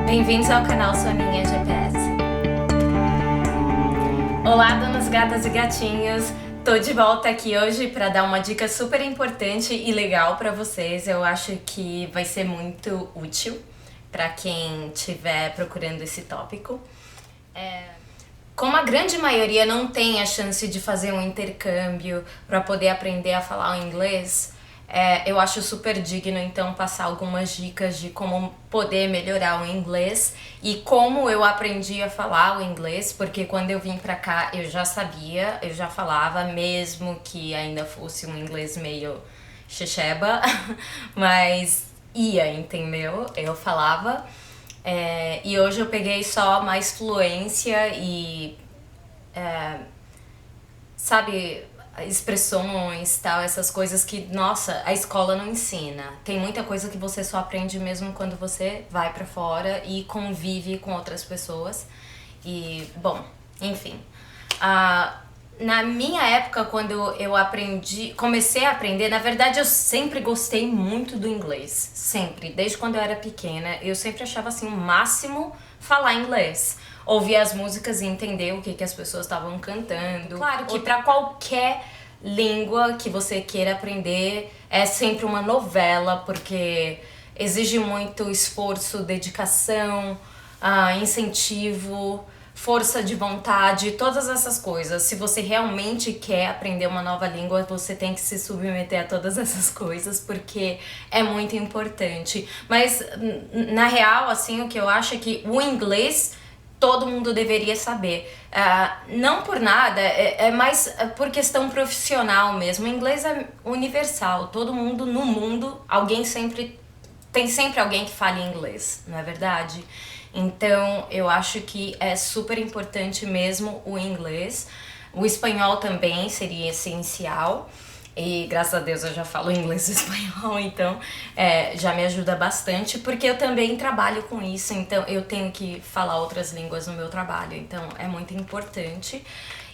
Bem-vindos ao canal Soninha GPS. Olá, donas gatas e gatinhos! Tô de volta aqui hoje para dar uma dica super importante e legal para vocês. Eu acho que vai ser muito útil para quem estiver procurando esse tópico. Como a grande maioria não tem a chance de fazer um intercâmbio para poder aprender a falar o inglês, eu acho super digno então passar algumas dicas de como poder melhorar o inglês e como eu aprendi a falar o inglês, porque quando eu vim pra cá eu já sabia, eu já falava, mesmo que ainda fosse um inglês meio xexeba, mas entendeu? Eu falava. E hoje eu peguei só mais fluência e, sabe, expressões, tal, essas coisas que, nossa, a escola não ensina. Tem muita coisa que você só aprende mesmo quando você vai pra fora e convive com outras pessoas. E, bom, enfim. Na minha época, quando eu comecei a aprender, na verdade eu sempre gostei muito do inglês, sempre, desde quando eu era pequena, eu sempre achava assim o máximo falar inglês, ouvir as músicas e entender o que as pessoas estavam cantando. Claro que para qualquer língua que você queira aprender é sempre uma novela, porque exige muito esforço, dedicação, incentivo, força de vontade, todas essas coisas. Se você realmente quer aprender uma nova língua, você tem que se submeter a todas essas coisas, porque é muito importante. Mas, na real, assim, o que eu acho é que o inglês todo mundo deveria saber. Não por nada, é mais por questão profissional mesmo. O inglês é universal, todo mundo no mundo, tem sempre alguém que fale inglês, não é verdade? Então, eu acho que é super importante mesmo o inglês. O espanhol também seria essencial. E graças a Deus eu já falo inglês e espanhol, então já me ajuda bastante, porque eu também trabalho com isso, então eu tenho que falar outras línguas no meu trabalho, então é muito importante.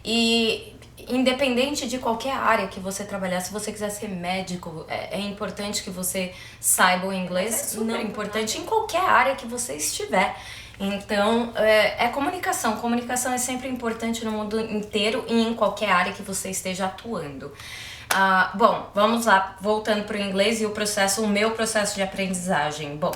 E independente de qualquer área que você trabalhar, se você quiser ser médico, é importante que você saiba o inglês, super importante em qualquer área que você estiver. Então, comunicação. Comunicação é sempre importante no mundo inteiro e em qualquer área que você esteja atuando. Bom, vamos lá, voltando para o inglês e o meu processo de aprendizagem. Bom,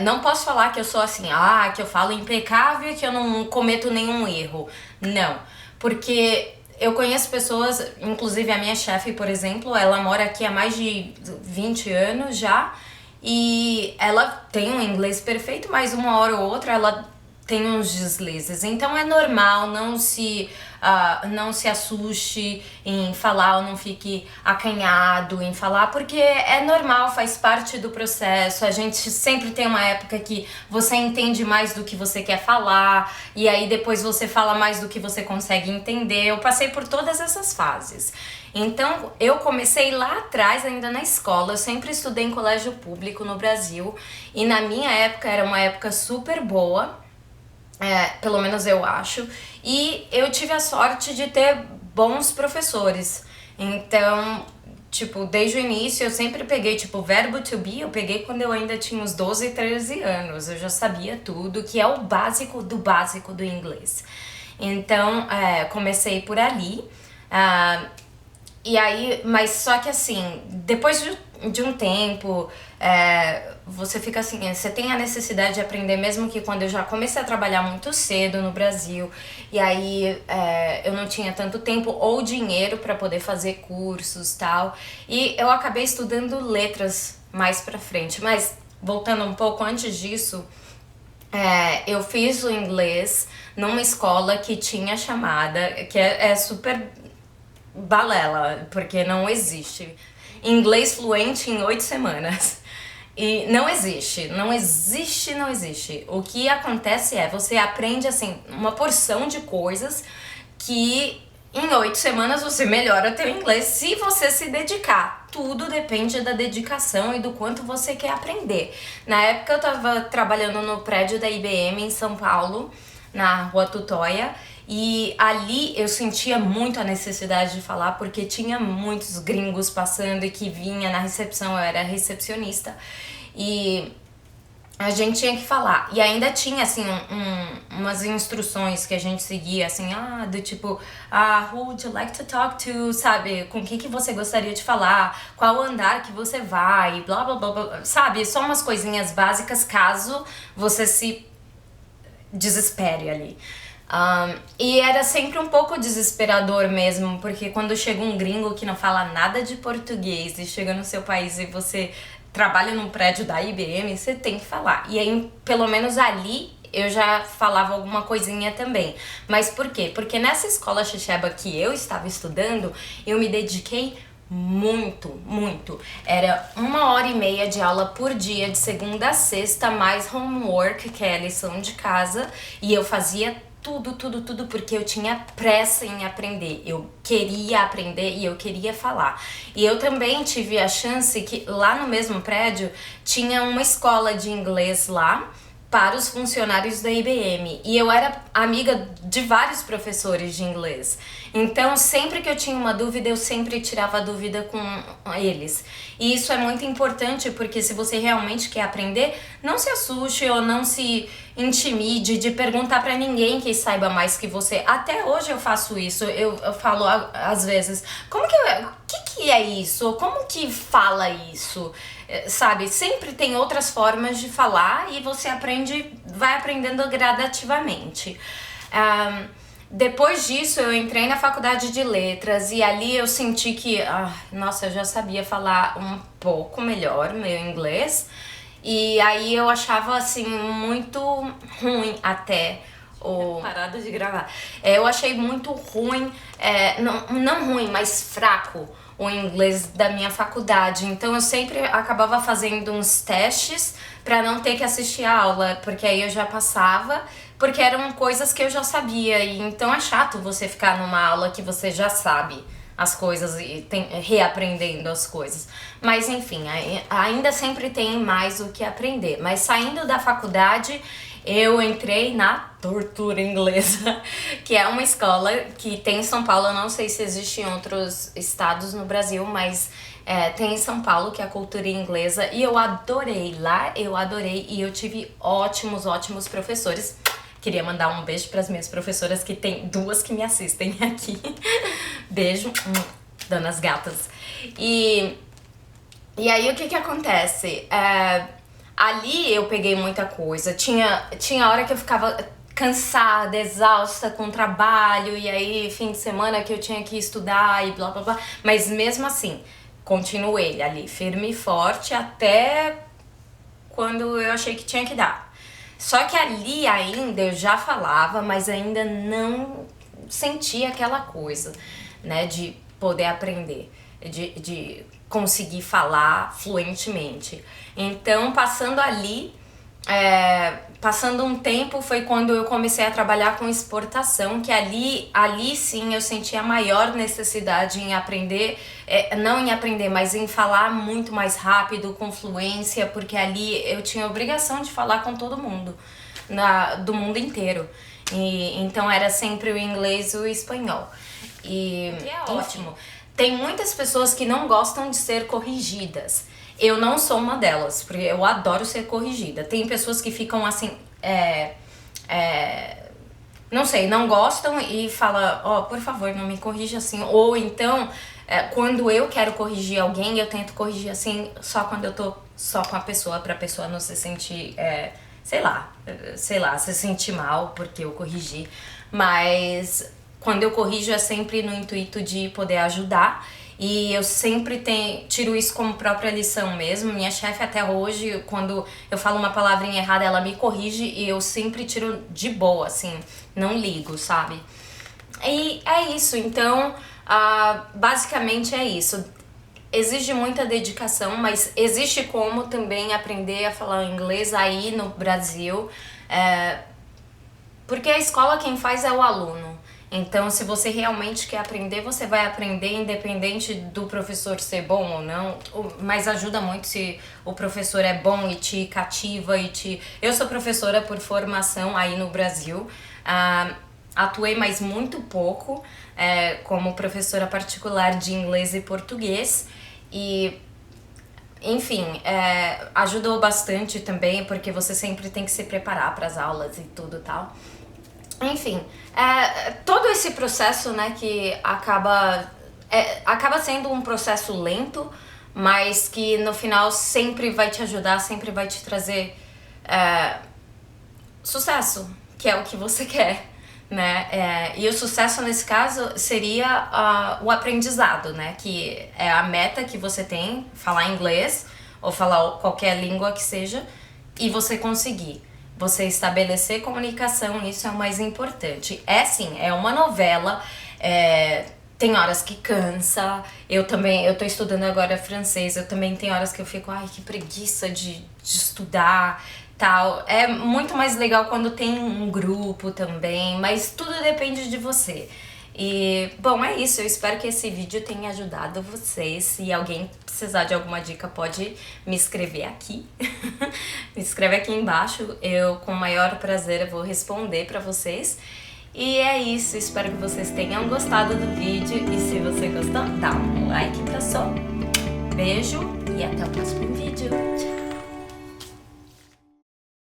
não posso falar que eu sou assim, que eu falo impecável e que eu não cometo nenhum erro. Não, porque eu conheço pessoas, inclusive a minha chefe, por exemplo, ela mora aqui há mais de 20 anos já, e ela tem um inglês perfeito, mas uma hora ou outra ela tem uns deslizes. Então é normal, não se assuste em falar ou não fique acanhado em falar, porque é normal, faz parte do processo. A gente sempre tem uma época que você entende mais do que você quer falar, e aí depois você fala mais do que você consegue entender. Eu passei por todas essas fases. Então, eu comecei lá atrás, ainda na escola. Eu sempre estudei em colégio público no Brasil, e na minha época era uma época super boa, pelo menos eu acho, e eu tive a sorte de ter bons professores. Então, tipo, desde o início eu sempre peguei, tipo, verbo to be, eu peguei quando eu ainda tinha uns 12, 13 anos, eu já sabia tudo, que é o básico do inglês. Então, comecei por ali, e aí, mas só que assim, depois de um tempo, você fica assim, você tem a necessidade de aprender, mesmo que quando eu já comecei a trabalhar muito cedo no Brasil, e aí eu não tinha tanto tempo ou dinheiro para poder fazer cursos e tal, e eu acabei estudando letras mais pra frente. Mas voltando um pouco antes disso, eu fiz o inglês numa escola que tinha chamada, que é super balela, porque não existe inglês fluente em 8 semanas. E não existe. O que acontece você aprende, assim, uma porção de coisas que em 8 semanas você melhora teu inglês se você se dedicar. Tudo depende da dedicação e do quanto você quer aprender. Na época eu tava trabalhando no prédio da IBM em São Paulo, na Rua Tutóia, e ali eu sentia muito a necessidade de falar, porque tinha muitos gringos passando e que vinha na recepção, eu era recepcionista, e a gente tinha que falar. E ainda tinha, assim, umas instruções que a gente seguia, assim, do tipo, who would you like to talk to, sabe? Com que você gostaria de falar? Qual andar que você vai? Blá, blá, blá, blá, sabe? Só umas coisinhas básicas caso você se desespere ali. E era sempre um pouco desesperador mesmo, porque quando chega um gringo que não fala nada de português e chega no seu país e você trabalha num prédio da IBM, você tem que falar. E aí, pelo menos ali, eu já falava alguma coisinha também. Mas por quê? Porque nessa escola Xixeba que eu estava estudando, eu me dediquei muito, muito. Era 1h30 de aula por dia, de segunda a sexta, mais homework, que é a lição de casa, e eu fazia tudo, porque eu tinha pressa em aprender. Eu queria aprender e eu queria falar. E eu também tive a chance que lá no mesmo prédio tinha uma escola de inglês lá, para os funcionários da IBM. E eu era amiga de vários professores de inglês. Então, sempre que eu tinha uma dúvida, eu sempre tirava a dúvida com eles. E isso é muito importante, porque se você realmente quer aprender, não se assuste ou não se intimide de perguntar para ninguém que saiba mais que você. Até hoje eu faço isso. Eu falo às vezes, como que o que é isso? Como que fala isso? Sabe, sempre tem outras formas de falar e você vai aprendendo gradativamente. Depois disso eu entrei na faculdade de letras e ali eu senti que, nossa, eu já sabia falar um pouco melhor meu inglês e aí eu achava assim muito ruim até parada de gravar. Eu achei muito ruim, não ruim, mas fraco o inglês da minha faculdade. Então eu sempre acabava fazendo uns testes para não ter que assistir a aula, porque aí eu já passava, porque eram coisas que eu já sabia. E então é chato você ficar numa aula que você já sabe as coisas e reaprendendo as coisas. Mas enfim, ainda sempre tem mais o que aprender. Mas saindo da faculdade, eu entrei na Tortura Inglesa, que é uma escola que tem em São Paulo. Eu não sei se existe em outros estados no Brasil, mas tem em São Paulo, que é a Cultura Inglesa. E eu adorei lá, e eu tive ótimos professores. Queria mandar um beijo para as minhas professoras, que tem 2 que me assistem aqui. Beijo, donas gatas. E aí o que acontece? Ali eu peguei muita coisa. Tinha hora que eu ficava cansada, exausta com o trabalho, e aí fim de semana que eu tinha que estudar e blá blá blá. Mas mesmo assim, continuei ali, firme e forte, até quando eu achei que tinha que dar. Só que ali ainda eu já falava, mas ainda não sentia aquela coisa, né, de poder aprender, de conseguir falar fluentemente. Então, passando ali, passando um tempo, foi quando eu comecei a trabalhar com exportação, que ali sim eu senti a maior necessidade em aprender, não em aprender, mas em falar muito mais rápido, com fluência, porque ali eu tinha a obrigação de falar com todo mundo, do mundo inteiro. E então era sempre o inglês e o espanhol. E é ótimo. Tem muitas pessoas que não gostam de ser corrigidas. Eu não sou uma delas, porque eu adoro ser corrigida. Tem pessoas que ficam assim, não sei, não gostam e falam, por favor, não me corrija assim. Ou então, quando eu quero corrigir alguém, eu tento corrigir assim, só quando eu tô só com a pessoa, pra pessoa não se sentir, sei lá, se sentir mal porque eu corrigi. Mas quando eu corrijo é sempre no intuito de poder ajudar. E eu sempre tiro isso como própria lição mesmo. Minha chefe até hoje, quando eu falo uma palavrinha errada, ela me corrige e eu sempre tiro de boa, assim, não ligo, sabe? E é isso, então, basicamente é isso. Exige muita dedicação, mas existe como também aprender a falar inglês aí no Brasil, porque a escola quem faz é o aluno. Então, se você realmente quer aprender, você vai aprender independente do professor ser bom ou não, mas ajuda muito se o professor é bom e te cativa Eu sou professora por formação aí no Brasil, atuei mais muito pouco como professora particular de inglês e português, enfim, ajudou bastante também, porque você sempre tem que se preparar para as aulas e tudo e tal. Enfim, todo esse processo, né, que acaba sendo um processo lento, mas que no final sempre vai te ajudar, sempre vai te trazer sucesso, que é o que você quer, né? E o sucesso nesse caso seria o aprendizado, né? Que é a meta que você tem, falar inglês ou falar qualquer língua que seja, e você conseguir. Você estabelecer comunicação, isso é o mais importante. Sim, é uma novela, tem horas que cansa. Eu tô estudando agora francês, eu também tenho horas que eu fico, ai, que preguiça de estudar, tal. É muito mais legal quando tem um grupo também, mas tudo depende de você. E, bom, é isso. Eu espero que esse vídeo tenha ajudado vocês. Se alguém precisar de alguma dica, pode me escrever aqui. Me escreve aqui embaixo. Eu, com o maior prazer, vou responder pra vocês. E é isso. Espero que vocês tenham gostado do vídeo. E se você gostou, dá um like pra só. Beijo e até o próximo vídeo. Tchau!